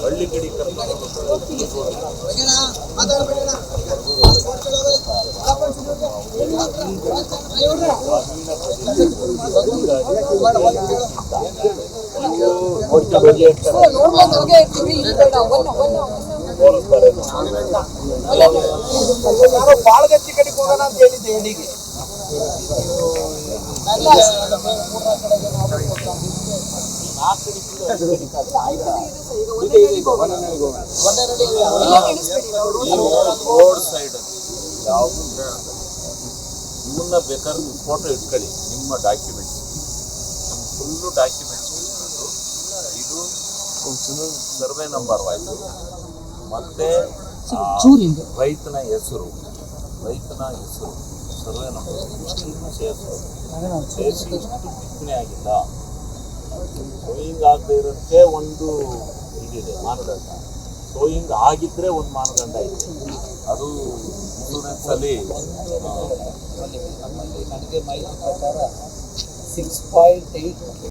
ಹಳ್ಳಿ ಕಡೆ ಬಾಳಗಚ್ಚಿ ಕಡೆಗೆ ಹೋಗೋಣ ಅಂತ ಹೇಳಿದ್ದೆ ಎಡಿಗೆ ರೋಡ್ ಸೈಡ್ ಇವನ್ನ ಬೇಕಾದ್ರೆ ನೀವು ಫೋಟೋ ಇಟ್ಕೊಳ್ಳಿ, ನಿಮ್ಮ ಡಾಕ್ಯುಮೆಂಟ್ಸ್ ಫುಲ್ಲು ಡಾಕ್ಯುಮೆಂಟ್ಸ್ ಇದು ಸರ್ವೆ ನಂಬರ್ ಆಯಿತು, ಮತ್ತೆ ರೈತನ ಹೆಸರು ಸರ್ವೆ ನಂಬರ್ ಇಷ್ಟು ಸೇರಿಸಿ ಇಷ್ಟು ಬಿತ್ತನೆ ಆಗಿಲ್ಲ. ಸೋಯಿಂಗ್ ಆಗದೆ ಇರೋಕ್ಕೆ ಒಂದು ಇದಿದೆ ಮಾನದಂಡ, ಸೋಯಿಂಗ್ ಆಗಿದ್ರೆ ಒಂದು ಮಾನದಂಡ ಇದೆ, ಅದು ಇನ್ಶೂರೆನ್ಸಲ್ಲಿ ನನಗೆ ಮಾಹಿತಿ ಪ್ರಕಾರ 6.8